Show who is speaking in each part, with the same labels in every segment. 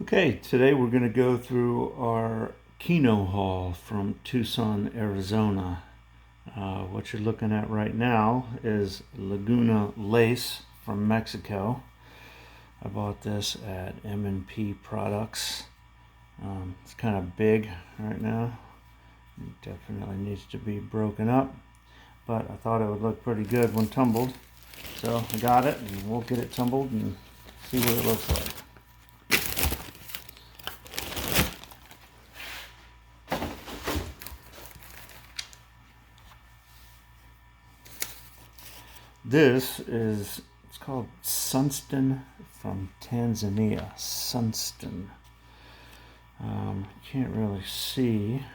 Speaker 1: Okay, today we're going to go through our Kino haul from Tucson, Arizona. What you're looking at right now is Laguna Lace from Mexico. I bought this at M&P Products. It's kind of big right now. It definitely needs to be broken up, but I thought it would look pretty good when tumbled. So I got it, and we'll get it tumbled and see what it looks like. This is, it's called Sunston from Tanzania. Sunston. Can't really see.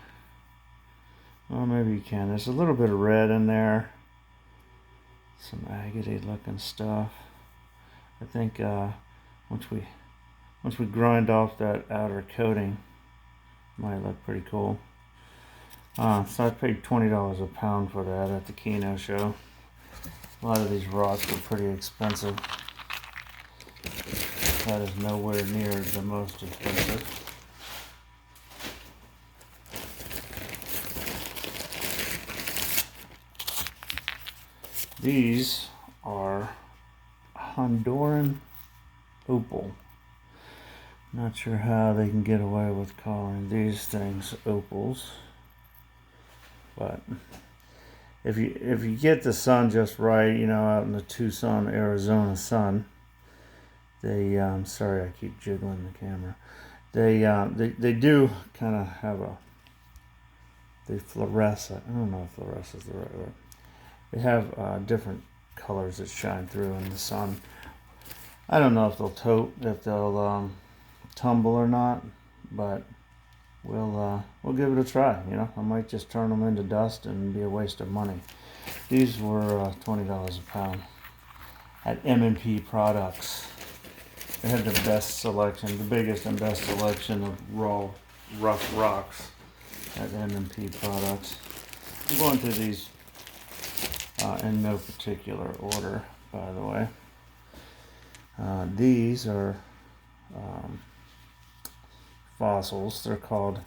Speaker 1: Well, maybe you can. There's a little bit of red in there. Some agate looking stuff. I think once we grind off that outer coating, it might look pretty cool. So I paid $20 a pound for that at the Kino show. A lot of these rocks are pretty expensive. That is nowhere near the most expensive. These are Honduran Opal. Not sure how they can get away with calling these things opals, but if you get the sun just right, you know, out in the Tucson, Arizona sun, they sorry, I keep jiggling the camera. They do kind of have they fluoresce. I don't know if fluoresce is the right word. They have different colors that shine through in the sun. I don't know if they'll tumble or not, but we'll give it a try. You know, I might just turn them into dust and be a waste of money. These were $20 a pound at M&P Products. They had the best selection, the biggest and best selection of raw, rough rocks at M&P Products. I'm going through these in no particular order, by the way. These are fossils. They're called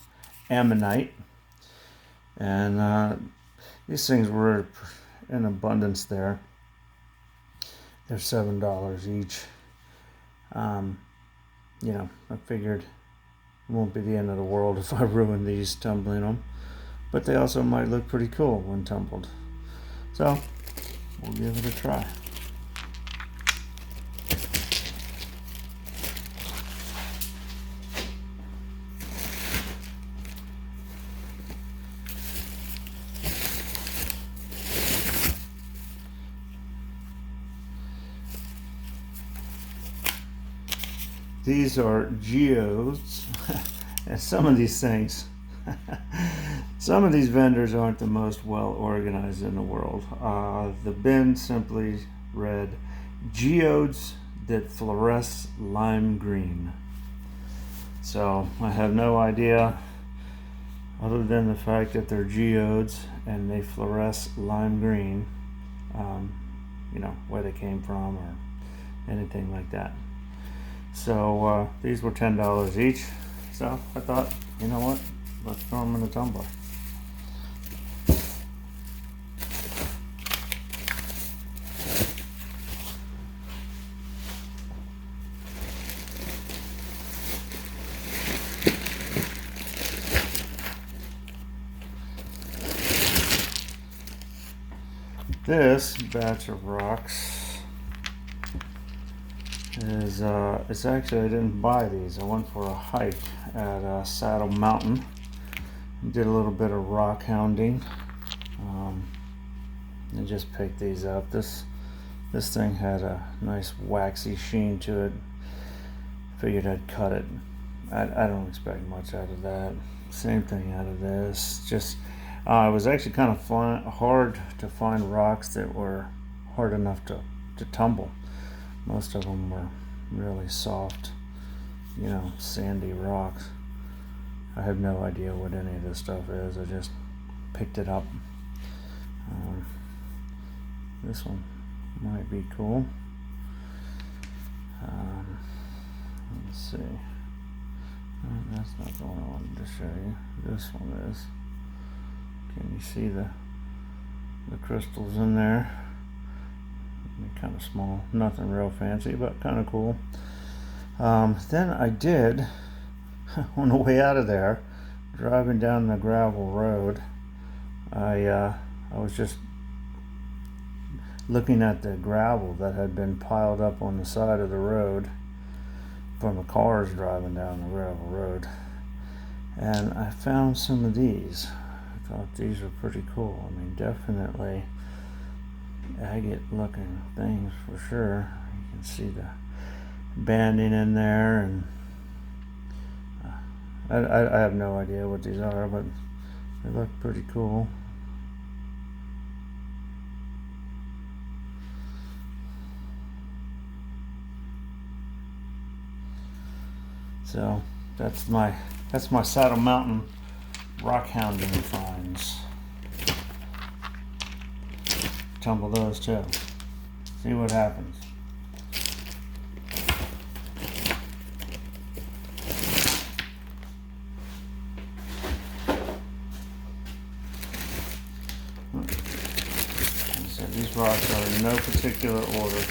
Speaker 1: ammonite, and these things were in abundance there. They're $7 each. You know, I figured it won't be the end of the world if I ruin these tumbling them, but they also might look pretty cool when tumbled. So we'll give it a try. These are geodes, and some of these things, some of these vendors aren't the most well organized in the world. The bin simply read, geodes that fluoresce lime green. So I have no idea, other than the fact that they're geodes and they fluoresce lime green, you know, where they came from or anything like that. So these were $10 each. So I thought, you know what? Let's throw them in a tumbler. This batch of rocks is it's actually, I didn't buy these. I went for a hike at Saddle Mountain. Did a little bit of rock hounding and just picked these up. This thing had a nice waxy sheen to it. Figured I'd cut it. I don't expect much out of that. Same thing out of this. Just it was actually kind of hard to find rocks that were hard enough to tumble. Most of them were really soft, you know, sandy rocks. I have no idea what any of this stuff is. I just picked it up. This one might be cool. Let's see. That's not the one I wanted to show you. This one is. Can you see the crystals in there? They're kind of small, nothing real fancy, but kind of cool. Then I did, on the way out of there, driving down the gravel road, I was just looking at the gravel that had been piled up on the side of the road from the cars driving down the gravel road, and I found some of these. I thought these were pretty cool. I mean, definitely agate looking things for sure. You can see the banding in there, and I have no idea what these are, but they look pretty cool. So that's my Saddle Mountain rock hounding finds. Tumble those too. See what happens. So these rocks are in no particular order.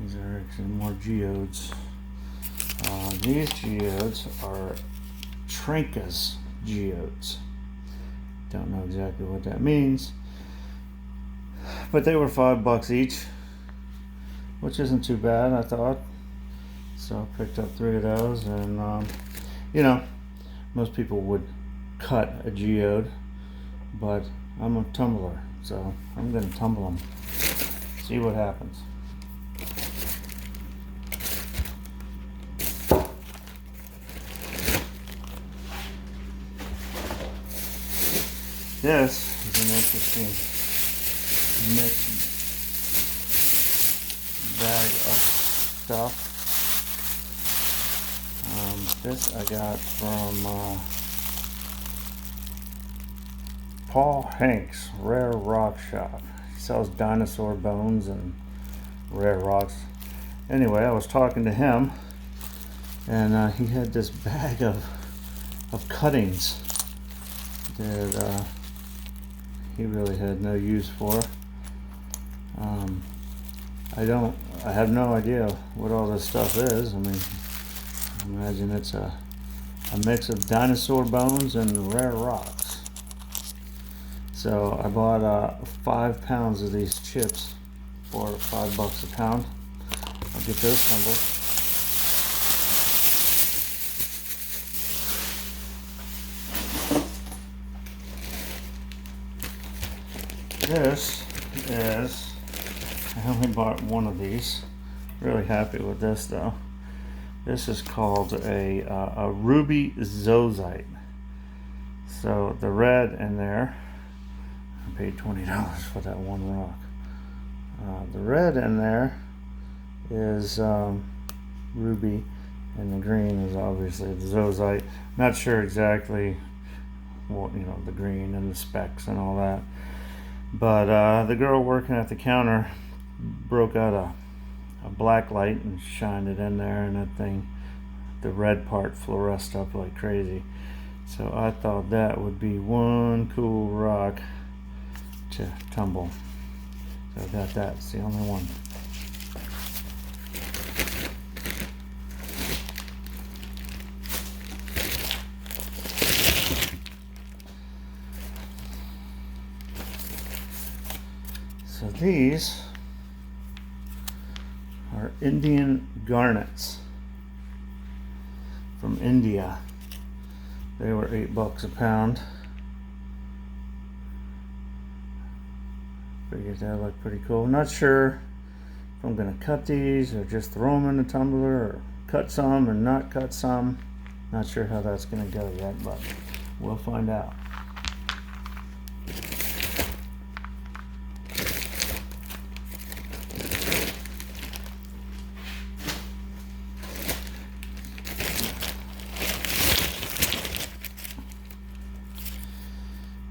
Speaker 1: These are actually more geodes. These geodes are Trincas geodes. Don't know exactly what that means, but they were $5 each, which isn't too bad, I thought. So I picked up 3 of those, and you know, most people would cut a geode, but I'm a tumbler, so I'm going to tumble them. See what happens. This is an interesting mixed bag of stuff. This I got from Paul Hanks, Rare Rock Shop. He sells Dinosaur Bones and rare rocks. Anyway, I was talking to him, and he had this bag of cuttings that he really had no use for. I have no idea what all this stuff is. I mean, I imagine it's a mix of dinosaur bones and rare rocks. So I bought 5 pounds of these chips for $5 a pound. I'll get those tumbled. This is, I only bought one of these. Really happy with this though. This is called a ruby zozite. So the red in there, I paid $20 for that one rock. The red in there is ruby, and the green is obviously the zozite. Not sure exactly what, the green and the specs and all that. But the girl working at the counter broke out a black light and shined it in there, and that thing, the red part, fluoresced up like crazy. So I thought that would be one cool rock to tumble. So I got that. It's the only one. So these are Indian garnets from India. They were $8 a pound. Figured that looked pretty cool. Not sure if I'm going to cut these or just throw them in the tumbler, or cut some and not cut some. Not sure how that's going to go yet, but we'll find out.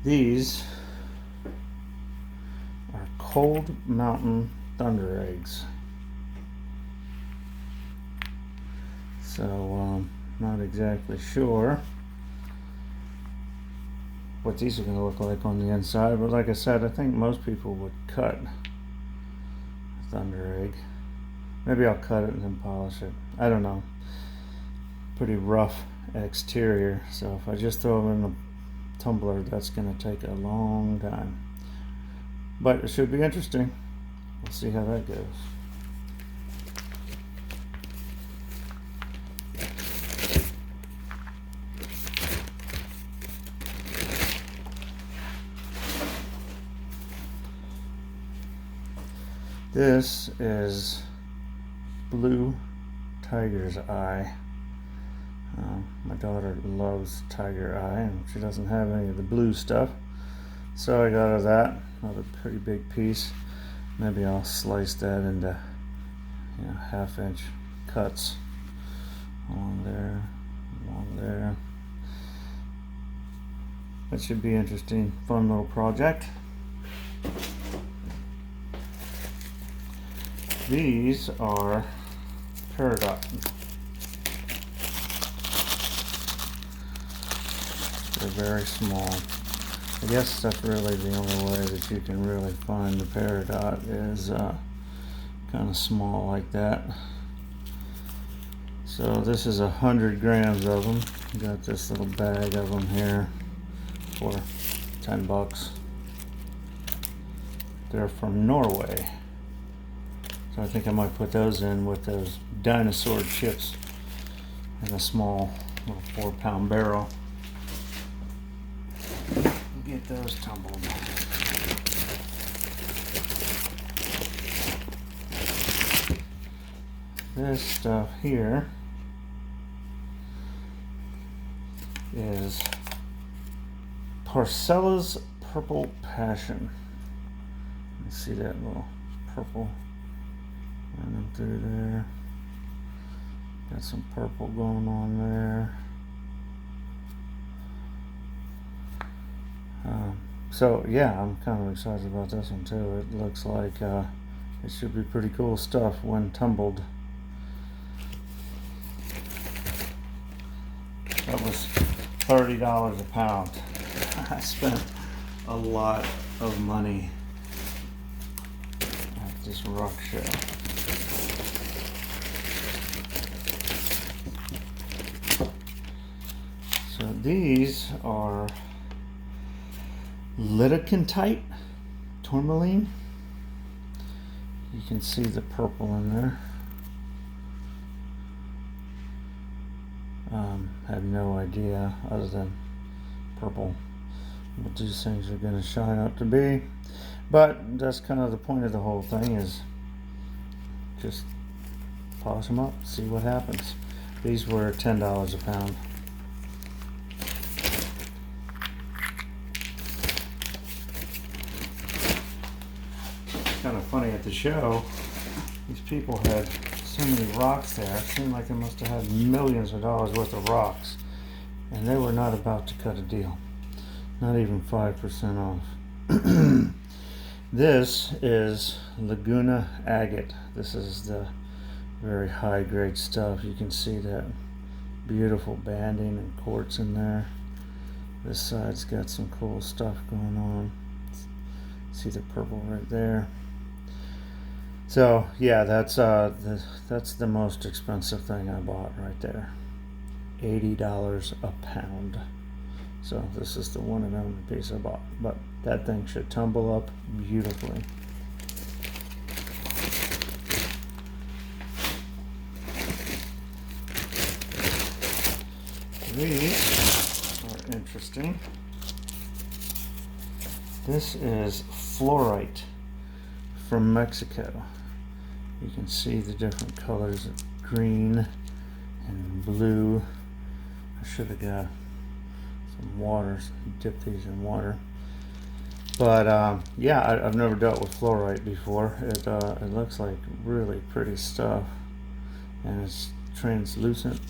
Speaker 1: These are Cold Mountain Thunder Eggs. So not exactly sure what these are going to look like on the inside, but like I said, I think most people would cut a thunder egg. Maybe I'll cut it and then polish it. I don't know. Pretty rough exterior, so if I just throw them in the tumbler, that's going to take a long time. But it should be interesting. We'll see how that goes. This is blue tiger's eye. My daughter loves tiger eye, and she doesn't have any of the blue stuff, so I got her that. Another pretty big piece. Maybe I'll slice that into 1/2-inch cuts along there. That should be interesting, fun little project. These are peridot. They're very small. I guess that's really the only way that you can really find the peridot is kind of small like that. So this is 100 grams of them. Got this little bag of them here for $10. They're from Norway. So I think I might put those in with those dinosaur chips in a small little 4-pound barrel. Get those tumbled. This stuff here is Parcella's Purple Passion. You see that little purple running through there. Got some purple going on there. So yeah, I'm kind of excited about this one too. It looks like it should be pretty cool stuff when tumbled. That was $30 a pound. I spent a lot of money at this rock show. So these are Litigant Tourmaline. You can see the purple in there. Have no idea other than purple what these things are going to shine up to be, but that's kind of the point of the whole thing, is just polish them up, see what happens. These were $10 a pound. Kind of funny, at the show, these people had so many rocks there. It seemed like they must have had millions of dollars worth of rocks, and they were not about to cut a deal, not even 5% off. This is Laguna Agate. This is the very high grade stuff. You can see that beautiful banding and quartz in there. This side's got some cool stuff going on. See the purple right there. So yeah, that's the most expensive thing I bought right there. $80 a pound. So this is the one and only piece I bought, but that thing should tumble up beautifully. These are interesting. This is Fluorite from Mexico. You can see the different colors of green and blue. I should have got some water, dip these in water. But yeah, I've never dealt with fluorite before. It looks like really pretty stuff, and it's translucent.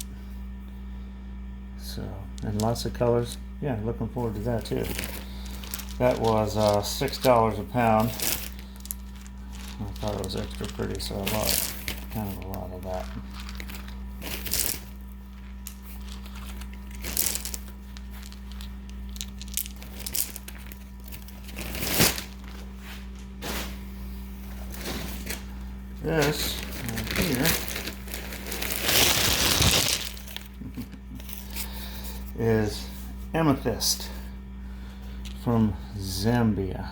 Speaker 1: So, and lots of colors. Yeah, looking forward to that too. That was $6 a pound. I thought it was extra pretty, so I bought kind of a lot of that. This right here is Amethyst from Zambia.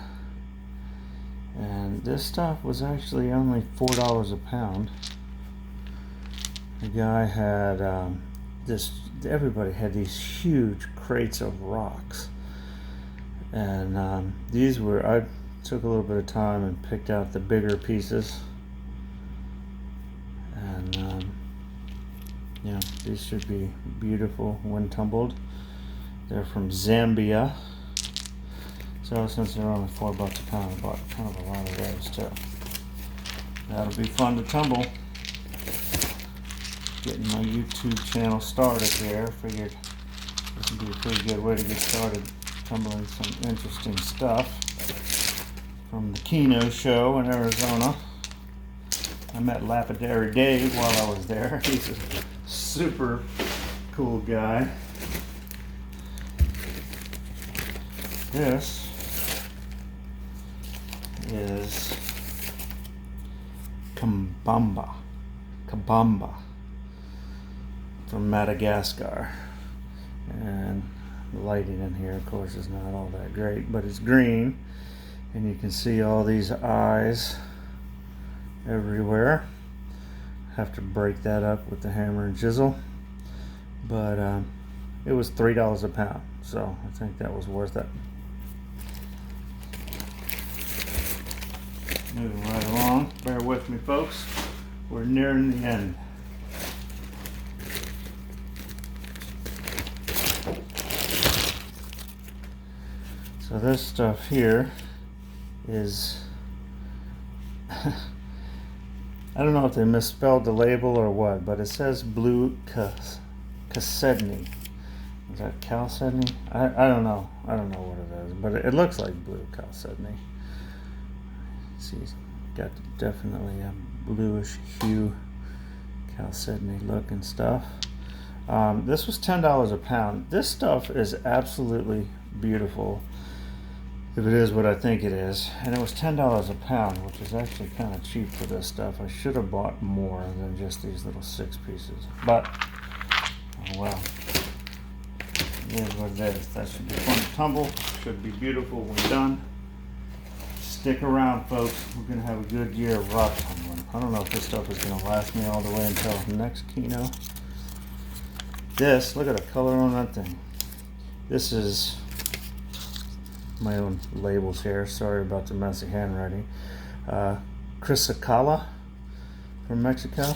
Speaker 1: And this stuff was actually only $4 a pound. The guy had everybody had these huge crates of rocks. And these were, I took a little bit of time and picked out the bigger pieces. And yeah, these should be beautiful when tumbled. They're from Zambia. So since they're only $4 a pound, I bought kind of a lot of those too. That'll be fun to tumble. Getting my YouTube channel started here. Figured this would be a pretty good way to get started tumbling some interesting stuff from the Kino show in Arizona. I met Labradorite while I was there. He's a super cool guy. This is Kambamba Kabamba from Madagascar. And the lighting in here, of course, is not all that great, but it's green. And you can see all these eyes everywhere. Have to break that up with the hammer and chisel, but it was $3 a pound, so I think that was worth it. Moving right along, bear with me folks, we're nearing the end. So this stuff here is I don't know if they misspelled the label or what, but it says blue chalcedony. Is that chalcedony? I don't know. I don't know what it is, but it looks like blue chalcedony. See, it's got definitely a bluish hue, chalcedony look and stuff. This was $10 a pound. This stuff is absolutely beautiful, if it is what I think it is, and it was $10 a pound, which is actually kind of cheap for this stuff. I should have bought more than just these little 6 pieces, but oh well, it is what it is. That should be fun to tumble, should be beautiful when done. Stick around folks, we're going to have a good year of rock tumbling. I don't know if this stuff is going to last me all the way until next Kino. This, look at the color on that thing. This is my own labels here, sorry about the messy handwriting. Chrysocala from Mexico,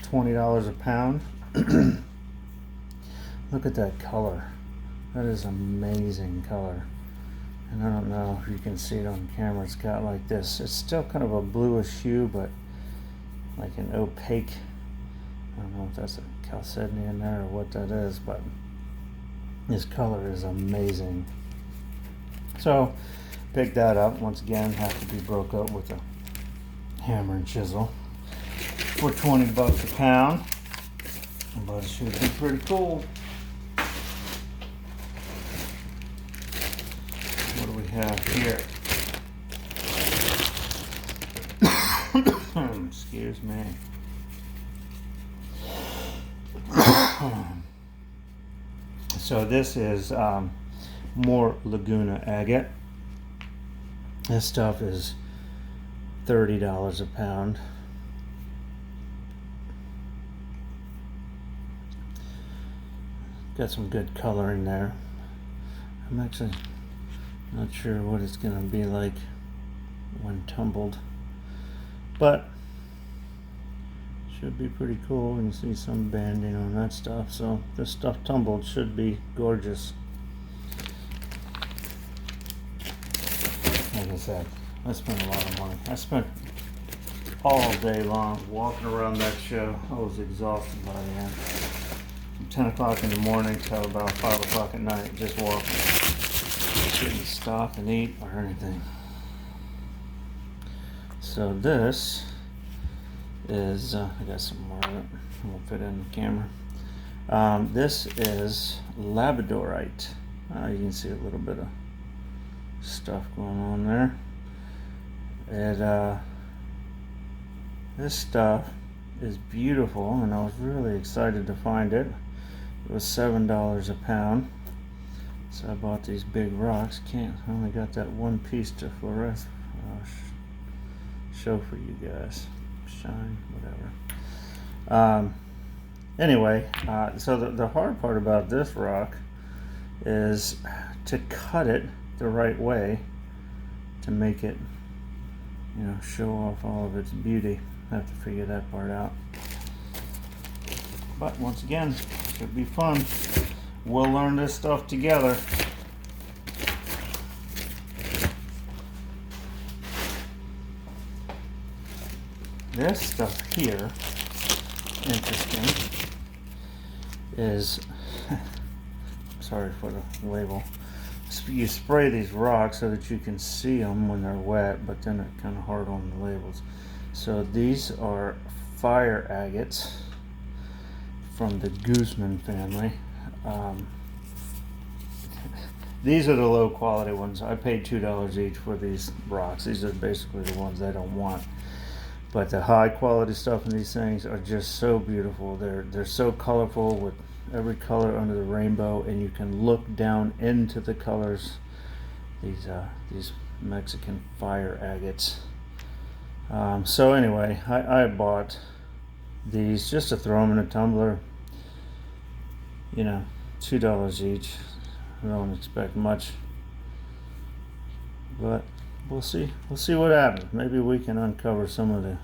Speaker 1: $20 a pound. Look at that color, that is amazing color. And I don't know if you can see it on camera, it's got like this, it's still kind of a bluish hue, but like an opaque, I don't know if that's a chalcedony in there or what that is, but this color is amazing. So pick that up, once again have to be broke up with a hammer and chisel for $20 a pound, but it should be pretty cool. What do we have here? Excuse me. So this is more Laguna Agate. This stuff is $30 a pound. Got some good color in there. I'm actually not sure what it's going to be like when tumbled, but should be pretty cool. You can see some banding on that stuff, so this stuff tumbled should be gorgeous. Like I said, I spent a lot of money. I spent all day long walking around that show. I was exhausted by the end. From 10 o'clock in the morning till about 5 o'clock at night, just walking. Didn't stop and eat or anything. So this is, I got some more of it. Won't fit in the camera. This is Labradorite. You can see a little bit of stuff going on there. It This stuff is beautiful, and I was really excited to find it. It was $7 a pound, so I bought these big rocks. I only got that one piece to fluoresce. Show for you guys, shine, whatever. Anyway, so the hard part about this rock is to cut it the right way to make it, show off all of its beauty. I have to figure that part out. But once again, should be fun. We'll learn this stuff together. This stuff here, interesting, is, sorry for the label, you spray these rocks so that you can see them when they're wet, but then it's kind of hard on the labels. So these are fire agates from the Guzman family. These are the low quality ones. I paid $2 each for these rocks. These are basically the ones I don't want. But the high quality stuff in these things are just so beautiful. They're so colorful with every color under the rainbow, and you can look down into the colors. These Mexican fire agates. So anyway, I bought these just to throw them in a tumbler. $2 each. I don't expect much, but we'll see. We'll see what happens. Maybe we can uncover some of the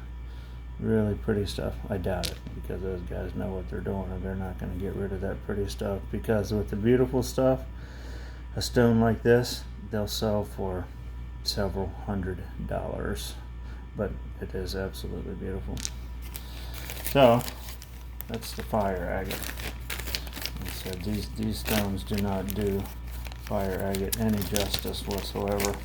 Speaker 1: really pretty stuff. I doubt it, because those guys know what they're doing, and they're not going to get rid of that pretty stuff. Because with the beautiful stuff, a stone like this, they'll sell for several $100s. But it is absolutely beautiful. So that's the fire agate. So these stones do not do fire agate any justice whatsoever.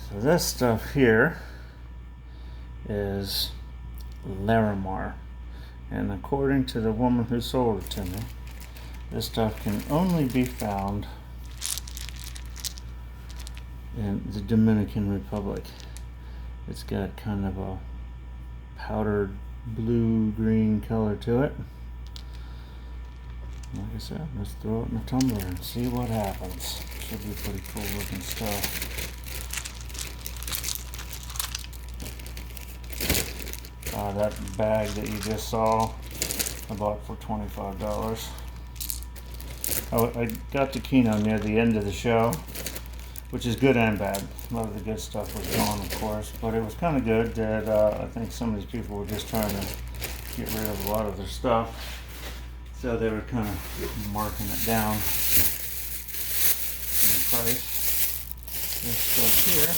Speaker 1: So this stuff here is Larimar, and according to the woman who sold it to me, this stuff can only be found in the Dominican Republic. It's got kind of a powdered blue-green color to it. Like I said, let's throw it in a tumbler and see what happens. Should be pretty cool looking stuff. That bag that you just saw, I bought for $25. I got to Kino near the end of the show, which is good and bad. A lot of the good stuff was gone, of course, but it was kind of good that I think some of these people were just trying to get rid of a lot of their stuff, so they were kind of marking it down in the price. This stuff here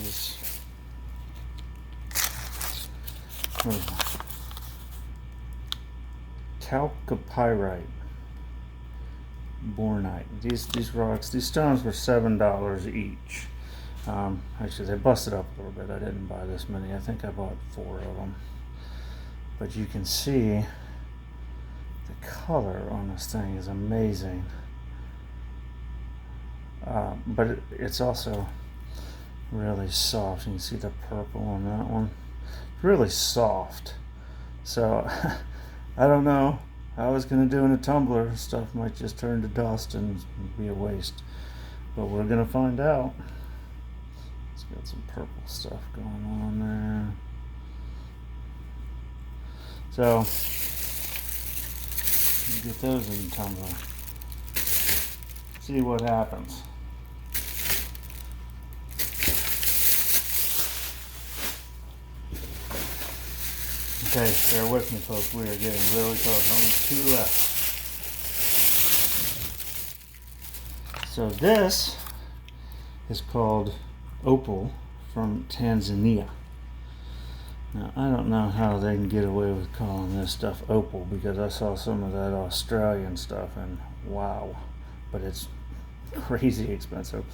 Speaker 1: is Pyrite, Bornite. These rocks, these stones were $7 each. Actually, they busted up a little bit. I didn't buy this many. I think I bought 4 of them. But you can see the color on this thing is amazing. But it's also really soft. You can see the purple on that one. It's really soft. So I don't know how I was going to do in a tumbler. Stuff might just turn to dust and be a waste. But we're going to find out. It's got some purple stuff going on there. So get those in the tumbler. See what happens. Okay, bear with me, folks. We are getting really close. Only 2 left. So this is called Opal from Tanzania. Now, I don't know how they can get away with calling this stuff opal, because I saw some of that Australian stuff and wow, but it's crazy expensive.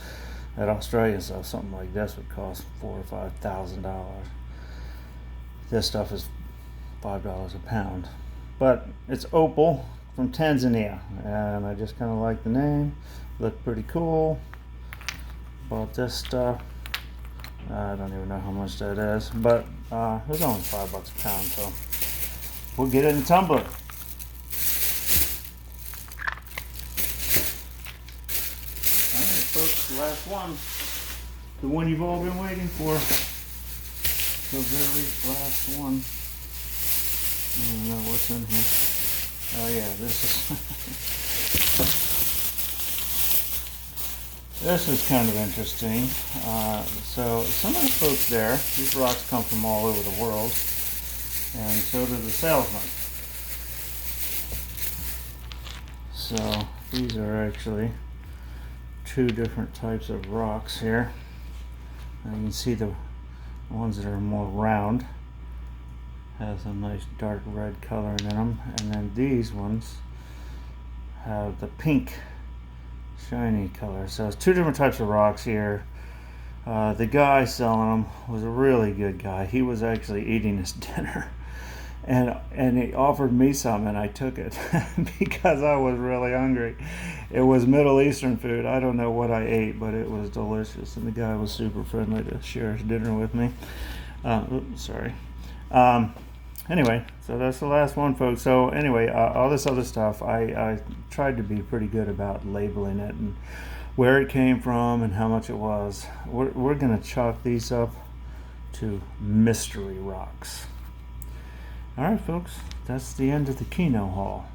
Speaker 1: At Australian stuff, something like this would cost $4,000 or $5,000. This stuff is $5 a pound. But it's opal from Tanzania, and I just kind of like the name. Looked pretty cool. Bought this stuff. I don't even know how much that is, but it was only $5 a pound, so we'll get it in a tumbler. Alright folks, last one. The one you've all been waiting for. The very last one. I don't know what's in here. Oh yeah, this is this is kind of interesting. So some of the folks there, these rocks come from all over the world, and so do the salesmen. So these are actually two different types of rocks here. And you can see the ones that are more round has a nice dark red color in them, and then these ones have the pink shiny color. So it's two different types of rocks here. The guy selling them was a really good guy. He was actually eating his dinner, and he offered me some, and I took it because I was really hungry. It was Middle Eastern food. I don't know what I ate, but it was delicious, and the guy was super friendly to share his dinner with me. Sorry. Anyway, so that's the last one, folks. So anyway, all this other stuff, I tried to be pretty good about labeling it and where it came from and how much it was. We're going to chalk these up to mystery rocks. All right, folks, that's the end of the Kino haul.